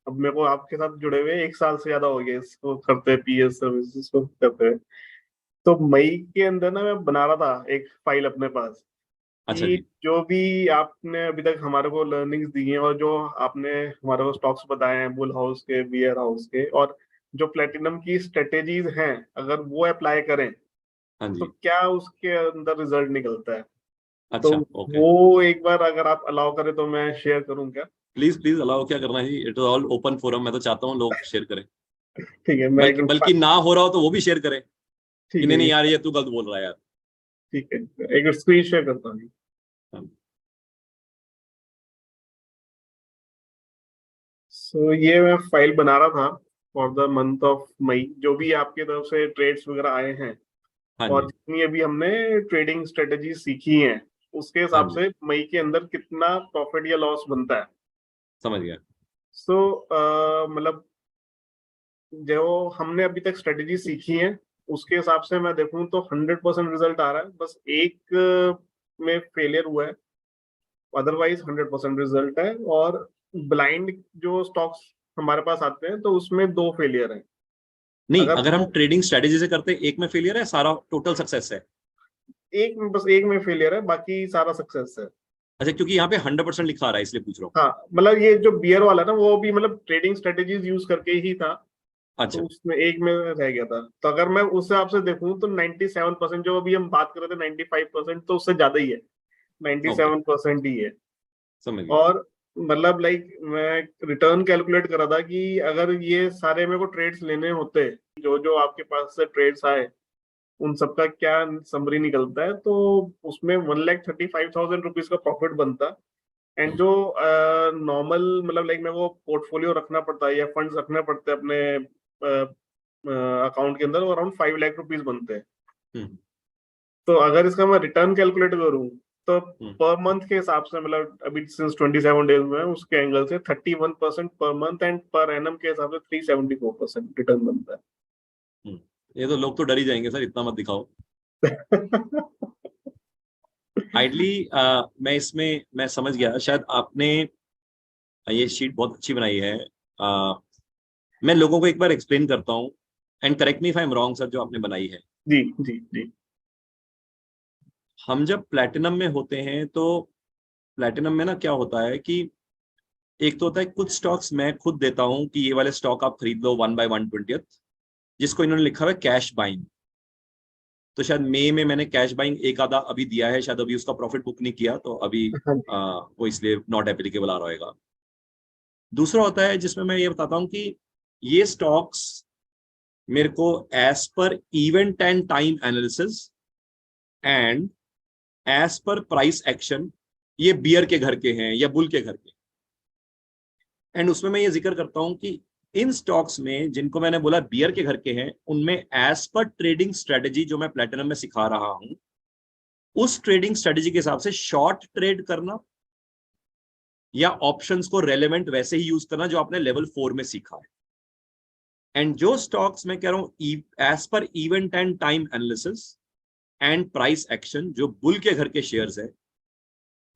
अब मेरे को आपके साथ जुड़े हुए 1 साल से ज्यादा हो गया इसको करते, पीएस सर्विसेज को करते हुए। तो मई के अंदर ना मैं बना रहा था एक फाइल अपने पास अच्छा कि जी। जो भी आपने अभी तक हमारे को लर्निंग्स दी हैं और जो आपने हमारे को स्टॉक्स बताए हैं बुल हाउस के, बियर हाउस के, और जो प्लेटिनम की स्ट्रेटेजीज हैं, अगर वो अप्लाई करें हाँ तो जी। क्या उसके अंदर रिजल्ट निकलता है। तो अच्छा, ओके। वो एक बार अगर आप अलाउ करें तो मैं शेयर करूं क्या? प्लीज प्लीज अलाउ, क्या करना है जी, it is all open forum, मैं तो चाहता हूँ लोग शेयर करें। ठीक है, मैं एक बल्कि बल्कि ना हो रहा हो तो वो भी शेयर करें कि ठीक नहीं नहीं है, यार ये तू गलत बोल रहा है यार। ठीक है, एक स्क्रीन शेयर करता हूँ। हाँ। सो ये मैं फाइल बना रहा था फॉर द मंथ ऑफ मई, जो भी आपके तरफ से ट्रेड्स वगैरह आए हैं हाँ और जी। जितनी अभी हमने ट्रेडिंग स्ट्रेटेजी सीखी हैं, उसके हाँ हिसाब जी, से मई के अंदर कितना प्रॉफिट या लॉस बनता है। समझ गया। सो मतलब जो हमने अभी तक स्ट्रेटेजी सीखी है उसके हिसाब से मैं देखूं तो 100% रिजल्ट आ रहा है, बस एक में फेलियर हुआ है, अदरवाइज 100% रिजल्ट है। और ब्लाइंड जो स्टॉक्स हमारे पास आते हैं तो उसमें 2 फेलियर हैं। नहीं, अगर अगर हम वो ट्रेडिंग स्ट्रेटेजी से करते एक में फेलियर है, सारा टोटल सक्सेस है। एक में, बस एक में फेलियर है, बाकी सारा सक्सेस है। अच्छा, क्योंकि यहाँ पे 100% लिखा आ रहा है इसलिए पूछ रहा हूँ। हाँ, मतलब ये जो बियर वाला ना वो भी मतलब ट्रेडिंग स्ट्रेटेजीज यूज करके ही था, तो अच्छा। उसमें एक में रह गया था। तो अगर मैं उस हिसाब से देखूं तो 97%, जो अभी हम बात कर रहे थे 95%, तो उससे ज्यादा ही है, ओके, 97% ही है। समझ गया। और मतलब लाइक मैं रिटर्न कैलकुलेट कर रहा था कि अगर ये सारे मेरे को ट्रेड्स लेने होते, जो जो आपके पास से ट्रेड्स आए उन सबका क्या समरी निकलता है, तो उसमें 1,35,000 रुपीज का प्रॉफिट बनता। एंड हम्म, जो नॉर्मल मतलब लाइक मेरे को पोर्टफोलियो रखना पड़ता है या फंड्स रखने पड़ते हैं अपने अकाउंट के अंदर, वो अराउंड 5 लाख रुपीज बनते हैं। हम्म, तो अगर इसका मैं रिटर्न कैलकुलेट करूं तो हम्म। पर मंथ के हिसाब से, मतलब अभी सिंस 27 डेज में है, उसके एंगल से 31% per month, and per annum के हिसाब से 374% रिटर्न बनता ये तो लोग तो डर ही जाएंगे सर, इतना मत दिखाओ। है। आइडली मैं समझ गया, शायद आपने ये शीट बहुत अच्छी बनाई है। मैं लोगों को एक बार एक्सप्लेन करता हूँ, and correct me if I am wrong sir, जो आपने बनाई है। जी, जी, जी। हम जब प्लेटिनम में होते हैं तो प्लेटिनम में ना क्या होता है कि एक तो होता है कुछ स्टॉक्स मैं खुद देता हूं कि ये वाले स्टॉक आप खरीद लो 1/120, जिसको इन्होंने लिखा हुआ है कैश बाइंग। तो शायद मई में मैंने कैश बाइंग एक आधा अभी दिया है, शायद अभी उसका प्रॉफिट बुक नहीं किया तो अभी हाँ जी, वो इसलिए नॉट एप्लीकेबल आ रहा होगा। दूसरा होता है जिसमें मैं ये बताता हूँ कि ये स्टॉक्स मेरे को as per event and time analysis and as per price action, ये बियर के घर के हैं या बुल के घर के। एंड उसमें मैं ये जिक्र करता हूं कि इन स्टॉक्स में जिनको मैंने बोला बियर के घर के हैं, उनमें एज पर ट्रेडिंग स्ट्रेटेजी जो मैं प्लेटिनम में सिखा रहा हूं, उस ट्रेडिंग स्ट्रेटेजी के हिसाब से शॉर्ट ट्रेड करना या ऑप्शंस को रेलेवेंट वैसे ही यूज करना जो आपने लेवल 4 में सीखा है। एंड जो स्टॉक्स मैं कह रहा हूं as per event and time analysis and price action, जो बुल के घर के शेयर्स है,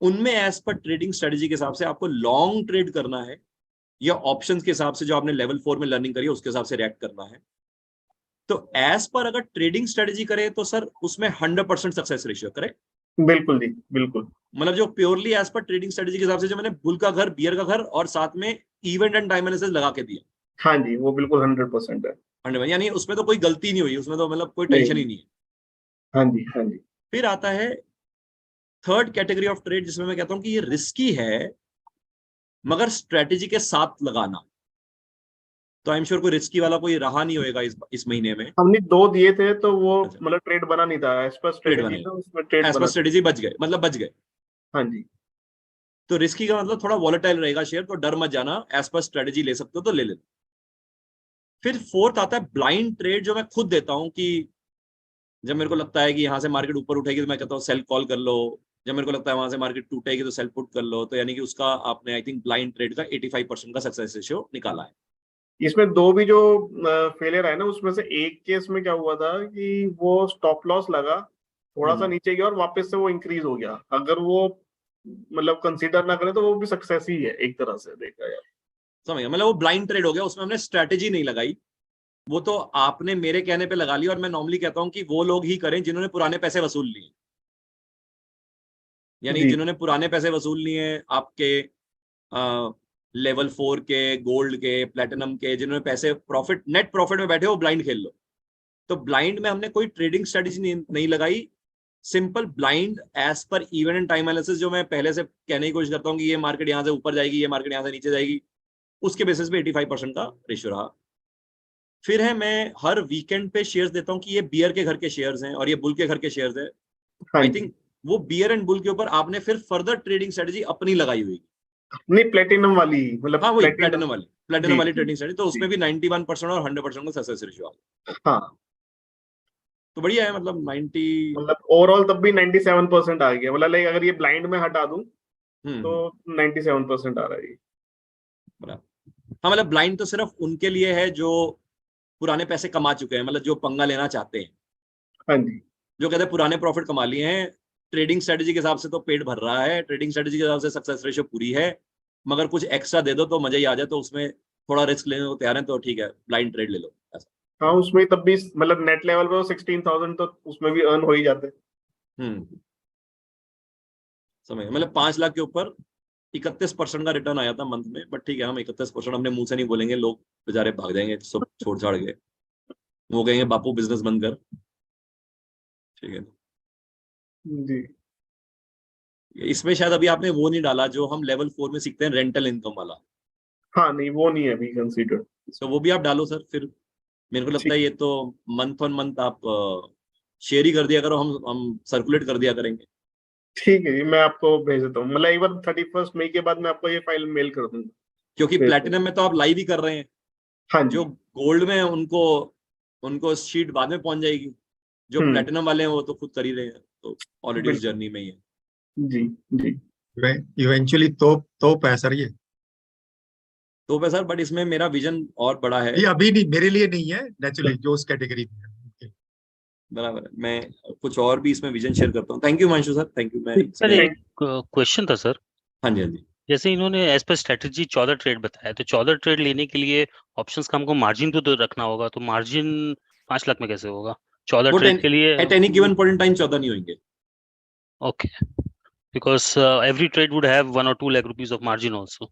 उनमें एज पर ट्रेडिंग स्ट्रेटेजी के हिसाब से आपको लॉन्ग ट्रेड करना है या ऑप्शंस के हिसाब से जो आपने लेवल 4 में लर्निंग करी है उसके हिसाब से रिएक्ट करना है। तो एज पर अगर ट्रेडिंग स्ट्रेटेजी करे तो सर उसमें 100% सक्सेस रेशियो करे। बिल्कुल जी, बिल्कुल। मतलब जो purely as per trading strategy के हिसाब से जो मैंने बुल का घर, बियर का घर और साथ में इवेंट एंड टाइम एनालिसिस लगा के दिया, हाँ जी, वो बिल्कुल 100% है। 100, यानी उसमें तो कोई गलती नहीं हुई, उसमें तो मतलब कोई टेंशन नहीं। ही नहीं है। हाँ जी, हाँ जी। फिर आता है थर्ड कैटेगरी ऑफ ट्रेड, जिसमें मैं कहता हूं कि ये रिस्की है मगर स्ट्रेटेजी के साथ लगाना। तो आई एम श्योर कोई रिस्की वाला कोई रहा नहीं होगा इस महीने में। हमने 2 दिए थे तो वो अच्छा, मतलब ट्रेड बना नहीं था, एज पर ट्रेड स्ट्रेटेजी बनेगा, था, उसमें ट्रेड एज पर बना नहीं। स्ट्रेटेजी बच गए, मतलब बच गए। हाँ जी। तो रिस्की का मतलब थोड़ा वॉलेटाइल रहेगा शेयर, तो डर मत जाना, एज पर स्ट्रेटेजी ले सकते हो तो ले लेना। फिर फोर्थ आता है ब्लाइंड ट्रेड, जो मैं खुद देता हूं कि जब मेरे को लगता है कि यहां से मार्केट ऊपर उठेगी तो मैं कहता हूँ सेल कॉल कर लो, जब मेरे को लगता है वहां से मार्केट टूटेगी तो सेल पुट कर लो। तो यानी कि उसका आपने आई थिंक ब्लाइंड ट्रेड का 85% का सक्सेस रेशियो निकाला है। इसमें 2 भी जो फेलियर आए ना, उसमें से एक केस में क्या हुआ था कि वो स्टॉप लॉस लगा, थोड़ा सा हम्म, नीचे गया और वापस से वो इंक्रीज हो गया। अगर वो मतलब कंसीडर ना करें तो वो भी सक्सेस ही है एक तरह से देखा जाए। समझ गया, मतलब वो ब्लाइंड ट्रेड हो गया, उसमें हमने स्ट्रेटेजी नहीं लगाई, वो तो आपने मेरे कहने पे लगा लिया। और मैं नॉर्मली कहता हूं कि वो लोग ही करें जिन्होंने पुराने पैसे वसूल लिए, यानी जी जिन्होंने पुराने पैसे वसूल लिए आपके लेवल 4 के, गोल्ड के, प्लेटिनम के, जिन्होंने पैसे प्रॉफिट, नेट प्रॉफिट में बैठे, वो ब्लाइंड खेल लो। तो ब्लाइंड में हमने कोई ट्रेडिंग स्ट्रेटेजी नहीं लगाई, simple blind as per event and time analysis, जो मैं पहले से कहने की कोशिश करता हूँ कि ये मार्केट यहाँ से ऊपर जाएगी, ये मार्केट यहाँ से नीचे जाएगी, उसके बेसिस पे 85% का रेशियो रहा। फिर है, मैं हर वीकेंड पे शेयर्स देता हूँ कि ये बियर के घर के शेयर्स हैं और ये बुल के घर के शेयर्स है। हाँ आई जी। थिंक वो बियर एंड बुल के ऊपर आपने फिर फर्दर ट्रेडिंग स्ट्रेटेजी अपनी लगाई हुई। नहीं, प्लेटिनम वाली, मतलब हाँ वही प्लेटिनम। प्लेटिनम जी वाली जी ट्रेडिंग स्ट्रेटेजी, तो जी। उसमें भी 91% और 100% का सक्सेस रेशियो आ गया। हाँ, तो बढ़िया है, मतलब 90। मतलब ओवरऑल तब भी 97% आ गया, मतलब लाइक अगर ये ब्लाइंड में हटा दूं तो हम्म। 97% आ रहा है ये। बराबर। हाँ मतलब ब्लाइंड तो सिर्फ उनके लिए है जो पुराने पैसे कमा चुके हैं, मतलब जो पंगा लेना चाहते हैं, हाँ जी। जो कहते हैं पुराने प्रॉफिट कमा लिए हैं, ट्रेडिंग स्ट्रेटेजी के हिसाब से तो पेट भर रहा है, ट्रेडिंग स्ट्रेटेजी के हिसाब से सक्सेस रेशियो पूरी है, मगर कुछ एक्स्ट्रा दे दो तो मजा ही आ जाए, तो उसमें थोड़ा रिस्क लेने को तैयार है, तो ठीक है ब्लाइंड ट्रेड ले लो ऐसा। हाँ, उसमें तब भी मतलब नेट लेवल पे 16,000 तो उसमें भी अर्न हो ही जाते। हम्म। समझ गए। मतलब 5 लाख के ऊपर 31% का रिटर्न आया था मंथ में, बट ठीक है, हम 31% अपने मुंह से नहीं बोलेंगे, लोग बेचारे भाग जाएंगे सब छोड़ छाड़ के, वो कहेंगे बापू बिजनेस बंद कर। ठीक है। जी। इसमें शायद अभी आपने वो नहीं डाला जो हम लेवल 4 में सीखते हैं, रेंटल इनकम वाला, हाँ नहीं, वो नहीं है अभी कंसीडर। तो वो भी आप डालो सर फिर। मेरे को लगता ठीक है ये तो मंथ ऑन मंथ आप शेयर ही कर दिया करो, हम सर्कुलेट कर दिया करेंगे। ठीक है जी, मैं आपको भेज देता हूँ, मतलब एक बार 31 मई के बाद मैं आपको ये फाइल मेल कर दूंगा। क्योंकि भेज दूंगा। प्लेटिनम में तो आप लाइव ही कर रहे हैं, हाँ जो जी। गोल्ड में है उनको उनको शीट बाद में पहुंच जाएगी, जो हम्म। प्लेटिनम वाले हैं वो तो खुद कर ही रहे हैं, तो ऑलरेडी उस बिल्कुल। जर्नी में ही है। जी जी। इवेंचुअली तो पैसा ये तो सर, बट इसमें मेरा विजन और बड़ा है। ये अभी नहीं, मेरे लिए नहीं है नेचुरली, जो उस कैटेगरी में है उनके। बराबर है, मैं कुछ और भी इसमें विजन शेयर करता हूँ। Thank you Manshu sir, thank you. मैं सर इसमें, एक थैंक। क्वेश्चन था सर। हाँ जी हाँ जी। जैसे इन्होंने एज पर स्ट्रेटजी 14 ट्रेड बताया, तो 14 ट्रेड लेने के लिए ऑप्शंस का हमको मार्जिन तो रखना होगा, तो मार्जिन 5 लाख में कैसे होगा 14 वो ट्रेड के लिए? At any given point in time 14 नहीं होंगे। Okay, because every trade would have 1 or 2 lakh rupees of margin also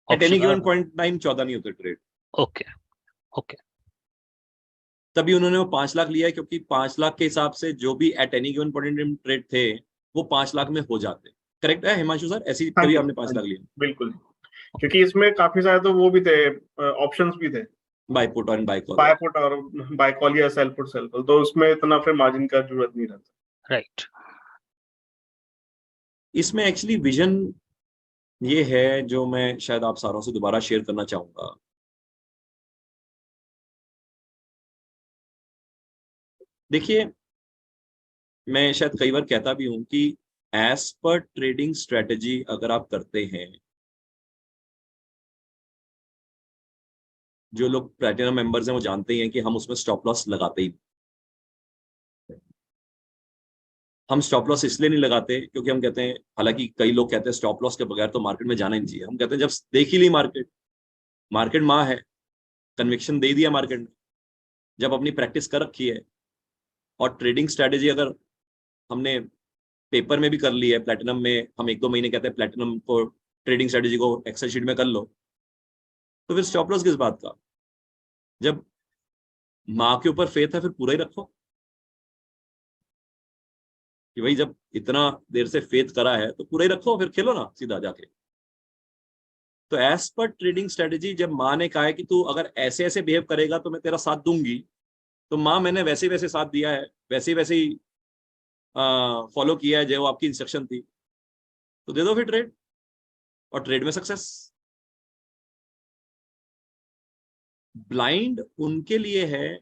at any given option. Point time 14 नहीं होते ट्रेड। Okay okay. तभी उन्होंने वो 5 लाख लिया है, क्योंकि 5 लाख के हिसाब से जो भी at any given point in trade थे, वो 5 लाख में हो जाते। करेक्ट है हिमांशु सर, ऐसी हाँ तभी जी आपने हाँ 5 लाख जी, लिया। बिल्कुल। क्योंकि इसमें काफी सारे तो वो भी थे, ऑप्शंस भी थे, बाय पुट और बाय कॉल। बाय पुट और बाय कॉल या सेल पुट सेल कॉल, तो उसमें इतना फिर मार्जिन का जरूरत नहीं रहता। राइट। इसमें एक्चुअली विजन ये है जो मैं शायद आप सारों से दोबारा शेयर करना चाहूंगा। देखिए, मैं शायद कई बार कहता भी हूं कि एज पर ट्रेडिंग स्ट्रेटेजी अगर आप करते हैं, जो लोग प्लेटिनम मेंबर्स हैं वो जानते ही हैं कि हम उसमें स्टॉप लॉस लगाते ही नहीं। हम स्टॉप लॉस इसलिए नहीं लगाते क्योंकि हम कहते हैं, हालांकि कई लोग कहते हैं स्टॉप लॉस के बगैर तो मार्केट में जाना ही नहीं चाहिए, हम कहते हैं जब देख ही ली मार्केट, मार्केट माँ है, कन्विक्शन दे दिया मार्केट ने, जब अपनी प्रैक्टिस कर रखी है, और ट्रेडिंग स्ट्रेटेजी अगर हमने पेपर में भी कर ली है, प्लेटिनम में हम 1-2 महीने कहते हैं प्लेटिनम को ट्रेडिंग स्ट्रेटेजी को एक्सेल शीट में कर लो, तो फिर स्टॉप लॉस किस बात का? जब माँ के ऊपर फेथ है फिर पूरा ही रखो, कि भाई जब इतना देर से फेथ करा है तो पूरा ही रखो, फिर खेलो ना सीधा जाके। तो एज पर ट्रेडिंग स्ट्रेटेजी, जब माँ ने कहा है कि तू अगर ऐसे ऐसे बिहेव करेगा तो मैं तेरा साथ दूंगी, तो माँ मैंने वैसे वैसे साथ दिया है, वैसे वैसे ही फॉलो किया है, जो आपकी इंस्ट्रक्शन थी, तो दे दो फिर ट्रेड, और ट्रेड में सक्सेस। ब्लाइंड उनके लिए है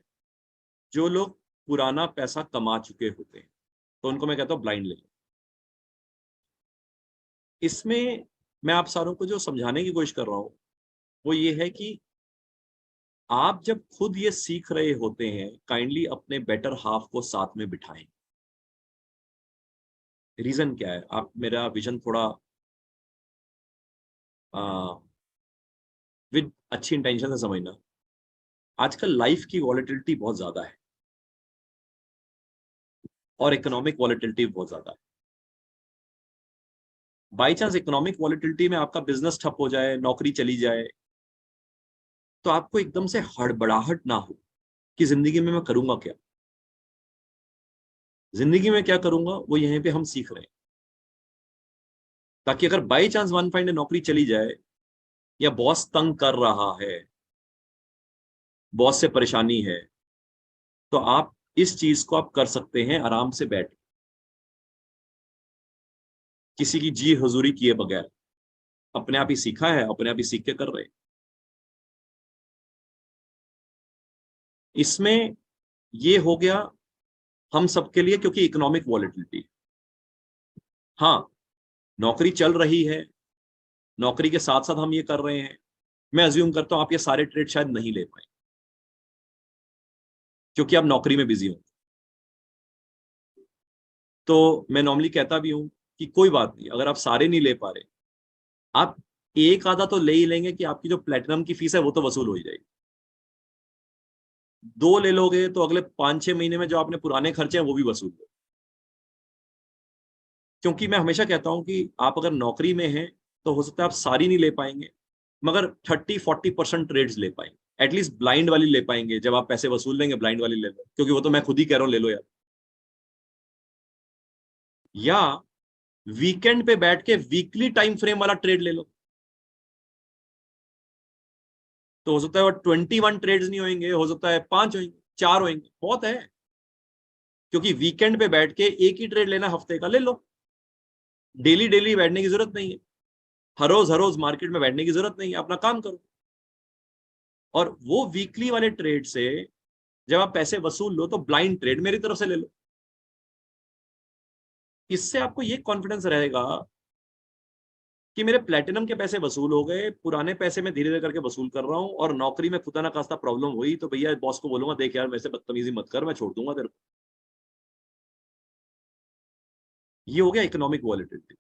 जो लोग पुराना पैसा कमा चुके होते हैं, तो उनको मैं कहता हूं ब्लाइंड ले लो। इसमें मैं आप सारों को जो समझाने की कोशिश कर रहा हूं वो ये है कि आप जब खुद ये सीख रहे होते हैं, काइंडली अपने बेटर हाफ को साथ में बिठाएं। रीजन क्या है, आप मेरा विजन थोड़ा विद अच्छी इंटेंशन से समझना, आजकल लाइफ की वॉलेटिलिटी बहुत ज्यादा है और इकोनॉमिक वॉलेटिलिटी बहुत ज्यादा है। बाई चांस इकोनॉमिक वॉलेटिलिटी में आपका बिजनेस ठप हो जाए, नौकरी चली जाए, तो आपको एकदम से हड़बड़ाहट ना हो कि जिंदगी में मैं करूंगा क्या। जिंदगी में क्या करूंगा वो यहीं पे हम सीख रहे हैं, ताकि अगर बाई चांस वन फाइंड नौकरी चली जाए या बॉस तंग कर रहा है, बॉस से परेशानी है, तो आप इस चीज को आप कर सकते हैं आराम से बैठ, किसी की जी हुजूरी किए बगैर। अपने आप ही सीखा है, अपने आप ही सीख के कर रहे हैं। इसमें ये हो गया हम सबके लिए, क्योंकि इकोनॉमिक वॉलेटिलिटी। हाँ, नौकरी चल रही है, नौकरी के साथ साथ हम ये कर रहे हैं, मैं अज्यूम करता हूं आप ये सारे ट्रेड शायद नहीं ले पाए क्योंकि आप नौकरी में बिजी हो। तो मैं नॉर्मली कहता भी हूं कि कोई बात नहीं, अगर आप सारे नहीं ले पा रहे, आप एक आधा तो ले ही लेंगे कि आपकी जो प्लेटिनम की फीस है वो तो वसूल हो ही जाएगी। 2 ले लोगे तो अगले 5-6 महीने में जो आपने पुराने खर्चे हैं वो भी वसूल हो। क्योंकि मैं हमेशा कहता हूं कि आप अगर नौकरी में हैं तो हो सकता है आप सारी नहीं ले पाएंगे, मगर 30-40% ट्रेड्स ले पाएंगे, एटलीस्ट ब्लाइंड वाली ले पाएंगे। जब आप पैसे वसूल लेंगे ब्लाइंड वाली ले लो, क्योंकि वो तो मैं खुद ही कह रहा हूं ले लो यार। या वीकेंड पे बैठ के वीकली टाइम फ्रेम वाला ट्रेड ले लो, तो हो सकता है वो 21 ट्रेड्स नहीं होंगे, हो सकता है 5 होंगे, 4 होंगे, बहुत है। क्योंकि वीकेंड पे बैठ के एक ही ट्रेड लेना हफ्ते का ले लो, डेली डेली बैठने की जरूरत नहीं है, हर रोज मार्केट में बैठने की जरूरत नहीं है, अपना काम करो। और वो वीकली वाले ट्रेड से जब आप पैसे वसूल लो तो ब्लाइंड ट्रेड मेरी तरफ से ले लो। इससे आपको ये कॉन्फिडेंस रहेगा कि मेरे प्लेटिनम के पैसे वसूल हो गए, पुराने पैसे मैं धीरे धीरे करके वसूल कर रहा हूं, और नौकरी में खुदा ना खास्ता प्रॉब्लम हुई तो भैया बॉस को बोलूंगा देख यार मेरे से बदतमीजी मत कर, मैं छोड़ दूंगा तेरे को। ये हो गया इकोनॉमिक वॉलेटिलिटी।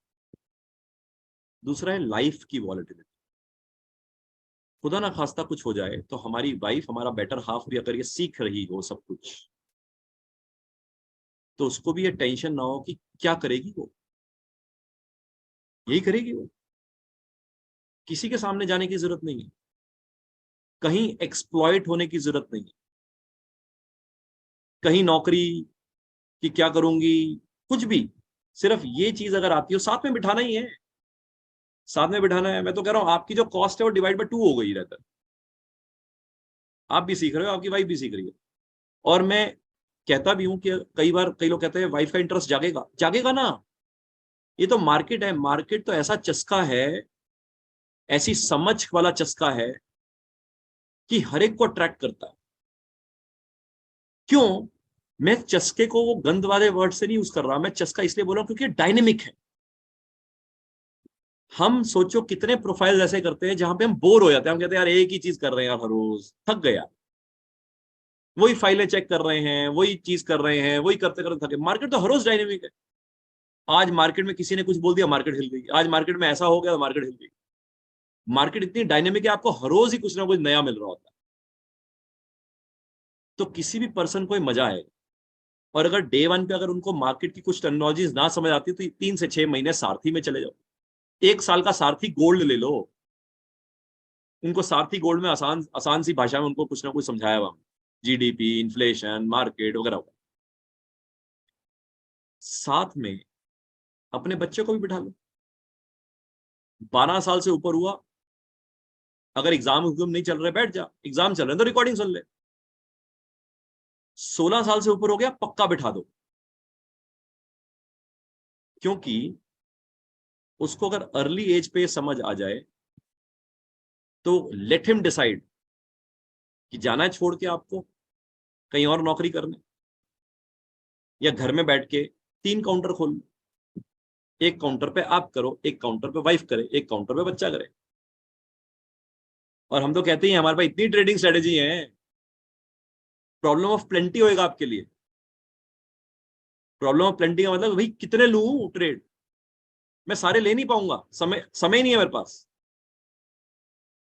दूसरा है लाइफ की वॉलेटिलिटी। खुदा ना खास्ता कुछ हो जाए तो हमारी वाइफ, हमारा बेटर हाफ भी अगर ये सीख रही हो सब कुछ, तो उसको भी ये टेंशन ना हो कि क्या करेगी वो, यही करेगी वो, किसी के सामने जाने की जरूरत नहीं है, कहीं एक्सप्लॉइट होने की जरूरत नहीं है, कहीं नौकरी कि क्या करूंगी, कुछ भी। सिर्फ ये चीज अगर आती हो, साथ में बिठाना ही है, साथ में बिठाना है। मैं तो कह रहा हूं आपकी जो कॉस्ट है वो डिवाइड बाय 2 हो गई रहता है। आप भी सीख रहे हो, आपकी वाइफ भी सीख रही है। और मैं कहता भी हूं कि कई बार कई लोग कहते हैं वाइफ का इंटरेस्ट जागेगा, जागेगा ना। ये तो मार्केट है, मार्केट तो ऐसा चस्का है, ऐसी समझ वाला चस्का है कि हर एक को अट्रैक्ट करता है। क्यों? मैं चस्के को वो गंद वाले वर्ड से नहीं यूज कर रहा, मैं चस्का इसलिए बोल रहा हूं क्योंकि डायनेमिक है। हम सोचो कितने प्रोफाइल ऐसे करते हैं जहां पे हम बोर हो जाते हैं, हम कहते हैं यार एक ही चीज कर रहे हैं यार, हर रोज थक गया, वही फाइलें चेक कर रहे हैं, वही चीज कर रहे हैं, वही करते करते थके। मार्केट तो हर रोज डायनेमिक है। आज मार्केट में किसी ने कुछ बोल दिया, मार्केट हिल गई। आज मार्केट में ऐसा हो गया तो मार्केट हिल गई। मार्केट इतनी डायनेमिक है, आपको हर रोज ही कुछ ना कुछ नया मिल रहा होता है। तो किसी भी पर्सन को मजा आएगा। और अगर डे 1 पे अगर उनको मार्केट की कुछ टेक्नोलॉजीज ना समझ आती तो 3 से 6 महीने सारथी में चले जाओ, 1 साल का सारथी गोल्ड ले लो। उनको सारथी गोल्ड में आसान आसान सी भाषा में उनको कुछ ना कुछ समझाया हुआ, जीडीपी, इन्फ्लेशन, मार्केट वगैरह। साथ में अपने बच्चे को भी बिठा लो। 12 साल से ऊपर हुआ, अगर एग्जाम नहीं चल रहे बैठ जा, एग्जाम चल रहे तो रिकॉर्डिंग सुन ले। 16 साल से ऊपर हो गया पक्का बिठा दो, क्योंकि उसको अगर अर्ली एज पे समझ आ जाए तो लेट हिम डिसाइड कि जाना है छोड़ के आपको कहीं और नौकरी करने, या घर में बैठ के 3 काउंटर खोल लो। एक काउंटर पे आप करो, एक काउंटर पे वाइफ करे, एक काउंटर पे बच्चा करे। और हम तो कहते ही हमारे पास इतनी ट्रेडिंग स्ट्रेटेजी है, प्रॉब्लम ऑफ प्लेंटी होएगा आपके लिए। प्रॉब्लम ऑफ प्लेंटी का मतलब भाई कितने लूं ट्रेड, मैं सारे ले नहीं पाऊंगा, समय नहीं है मेरे पास।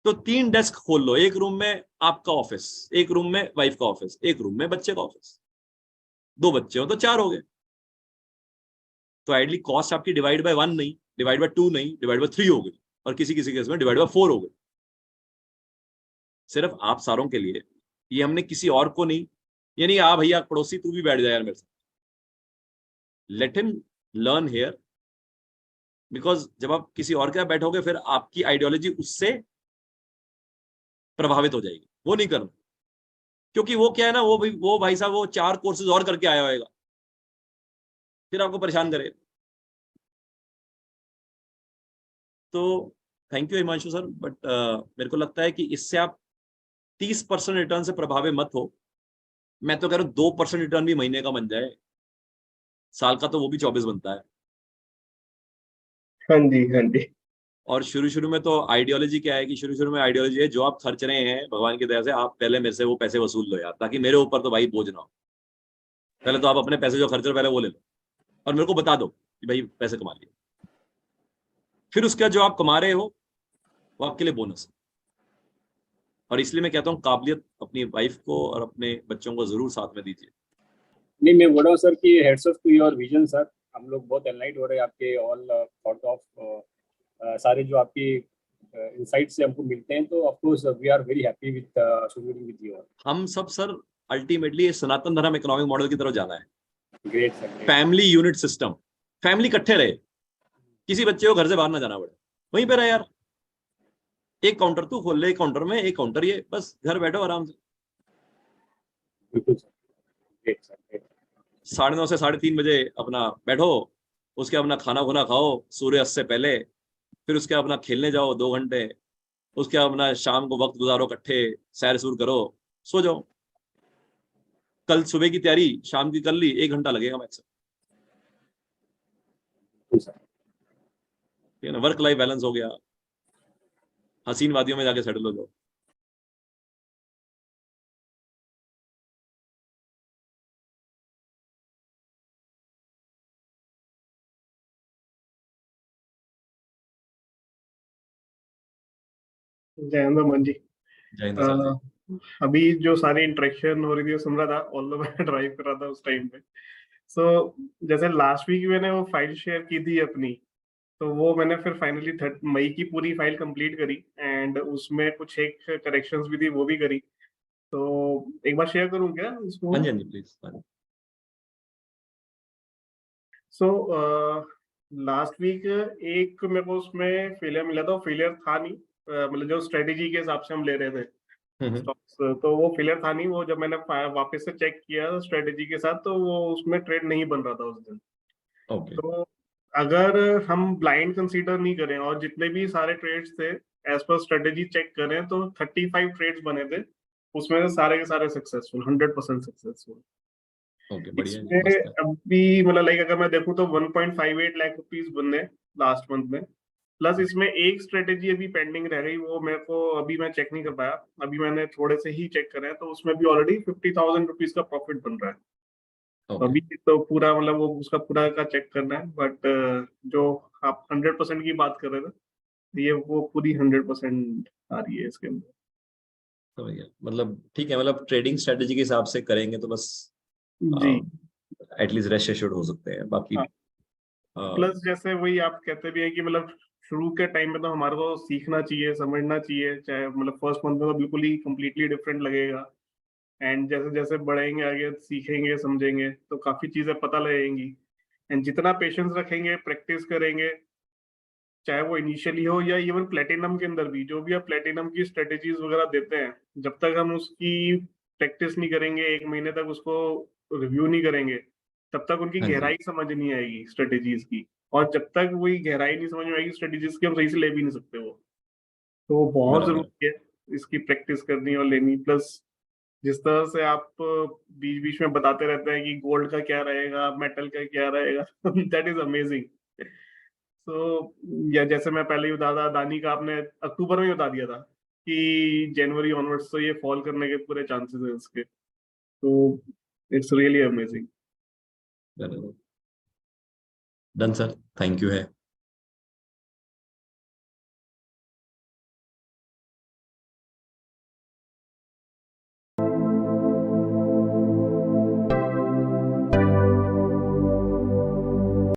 तो 3 डेस्क खोल लो, एक रूम में आपका ऑफिस, एक रूम में वाइफ का ऑफिस, एक रूम में बच्चे का ऑफिस, 2 बच्चे हो तो 4 हो गए। तो आइडली कॉस्ट आपकी डिवाइड बाय 1 नहीं, डिवाइड बाय 2 नहीं, डिवाइड बाय 3 हो गई, और किसी किसी केस में डिवाइड बाय 4 हो गई। सिर्फ आप सारों के लिए, ये हमने किसी और को नहीं, ये नहीं आ भैया पड़ोसी तू भी बैठ जा यार मेरे साथ, let him learn here, because जब आप किसी और के साथ बैठोगे फिर आपकी आइडियोलॉजी उससे प्रभावित हो जाएगी, वो नहीं करना। क्योंकि वो क्या है ना, वो भाई साहब वो 4 कोर्सेज और करके आया होगा, फिर आपको परेशान करेगा। तो thank you Himanshu sir, but मेरे को लगता है कि इससे आप 30% रिटर्न से प्रभावित मत हो। मैं तो कह रहा हूं 2% रिटर्न भी महीने का बन जाए, साल का तो वो भी 24 बनता है। हाँ जी, हाँ जी। और शुरू में तो आइडियोलॉजी क्या है कि शुरू में आइडियोलॉजी है जो आप खर्च रहे हैं भगवान की दया से, आप पहले मेरे से वो पैसे वसूल लो यार, ताकि मेरे ऊपर तो भाई बोझ ना हो। पहले तो आप अपने पैसे जो खर्च रहे हो पहले वो ले लो और मेरे को बता दो कि भाई पैसे कमा लिए, फिर उसके बाद जो आप कमा रहे हो वो आपके लिए बोनस है। और इसलिए मैं कहता हूँ काबिलियत अपनी वाइफ को और अपने बच्चों को जरूर साथ में दीजिए। नहीं, मैं बोल रहा हूँ सर कि hats off to your vision sir, हम लोग बहुत एनलाइट हो रहे हैं आपके ऑल थॉट ऑफ सारे जो आपकी इनसाइट से हमको मिलते हैं, तो of course we are very happy with associating with you. हम सब सर अल्टीमेटली सनातन धर्म इकोनॉमिक मॉडल की तरफ जाना है। Great sir, family unit system, family इकट्ठे रहे, किसी बच्चे को घर से बाहर ना जाना पड़े, वहीं पे रहे यार। एक काउंटर तू खोल ले, एक काउंटर में, एक काउंटर ये, बस घर बैठो आराम से। बिल्कुल सर, ग्रेट सर, ग्रेट। 9:30 से 3:30 बजे अपना बैठो, उसके अपना खाना खुना खाओ सूर्यास्त से पहले, फिर उसके अपना खेलने जाओ 2 घंटे, उसके अपना शाम को वक्त गुजारो इकट्ठे, सैर सूर करो, सो जाओ। कल सुबह की तैयारी शाम की कर ली, 1 घंटा लगेगा मैक्सिमम। ठीक है ना, वर्क लाइफ बैलेंस हो गया, हसीन वादियों में जाके सेटल हो जाओ। जय हिंद अमन जी। जय हिंद सर जी। अभी जो सारी इंटरेक्शन हो रही थी वो सुन रहा था, ऑल्दो मैं ड्राइव कर रहा था उस टाइम पे। सो जैसे लास्ट वीक मैंने वो फाइल शेयर की थी अपनी, तो वो मैंने फिर फाइनली 3 मई की पूरी फाइल कंप्लीट करी, एंड उसमें कुछ एक करेक्शंस भी थी वो भी करी। तो एक बार शेयर करूं क्या उसको? हाँ जी, हाँ जी, प्लीज। सो लास्ट वीक एक मेरे को उसमें फेलियर मिला था। फेलियर था नहीं, मतलब जो स्ट्रेटेजी के हिसाब से हम ले रहे थे स्टॉक्स, तो वो फेलियर था नहीं। वो जब मैंने वापस से चेक किया स्ट्रेटेजी के साथ, तो वो उसमें ट्रेड नहीं बन रहा था उस दिन। ओके। तो अगर हम ब्लाइंड कंसीडर नहीं करें और जितने भी सारे ट्रेड्स थे एज पर स्ट्रेटेजी चेक करें, तो 35 ट्रेड्स बने थे, उसमें से सारे के सारे सक्सेसफुल, 100% सक्सेसफुल। ओके, बढ़िया जी, इसमें मस्त है। अभी मतलब लाइक अगर मैं देखूं तो 1.58 लाख रुपीस बने लास्ट मंथ में। प्लस इसमें एक स्ट्रेटेजी अभी पेंडिंग रह गई, वो मेरे को अभी मैं चेक नहीं कर पाया, अभी मैंने थोड़े से ही चेक करे हैं, तो उसमें भी ऑलरेडी 50,000 रुपीज का प्रॉफिट बन रहा है। ओके, अभी तो पूरा मतलब वो उसका पूरा का चेक करना है, बट जो आप 100% की बात कर रहे थे, ये वो पूरी 100% आ रही है इसके अंदर। समझ गया। मतलब ठीक है, मतलब ट्रेडिंग स्ट्रेटेजी के हिसाब से करेंगे तो बस जी एटलीस्ट रेस्ट एश्योर्ड हो सकते हैं, बाकी हाँ। प्लस जैसे वही आप कहते भी हैं कि मतलब शुरू के टाइम में तो हमारे को सीखना चाहिए, समझना चाहिए, चाहे मतलब फर्स्ट मंथ में तो बिल्कुल ही कम्प्लीटली डिफरेंट लगेगा, एंड जैसे जैसे बढ़ेंगे आगे सीखेंगे समझेंगे तो काफी चीजें पता लगेंगी। एंड जितना पेशेंस रखेंगे, प्रैक्टिस करेंगे, चाहे वो इनिशियली हो या इवन प्लेटिनम के अंदर भी, जो भी आप प्लेटिनम की स्ट्रेटेजीज वगैरह देते हैं, जब तक हम उसकी प्रैक्टिस नहीं करेंगे, 1 महीने तक उसको रिव्यू नहीं करेंगे, तब तक उनकी हाँ जी, गहराई समझ नहीं आएगी स्ट्रेटेजीज की। और जब तक वही गहराई नहीं समझ में आएगी स्ट्रेटेजीज की, हम सही से ले भी नहीं सकते वो। तो वो बहुत बराबर है। जरूरी है इसकी प्रैक्टिस करनी और लेनी। प्लस जिस तरह से आप बीच बीच में बताते रहते हैं कि गोल्ड का क्या रहेगा, मेटल का क्या रहेगा, दैट इज अमेजिंग। तो या जैसे मैं पहले ही बता था, अदानी का आपने अक्टूबर में ही बता दिया था कि जनवरी ऑनवर्ड्स तो ये फॉल करने के पूरे चांसेस हैं इसके। तो it's really amazing. Done sir, thank you है।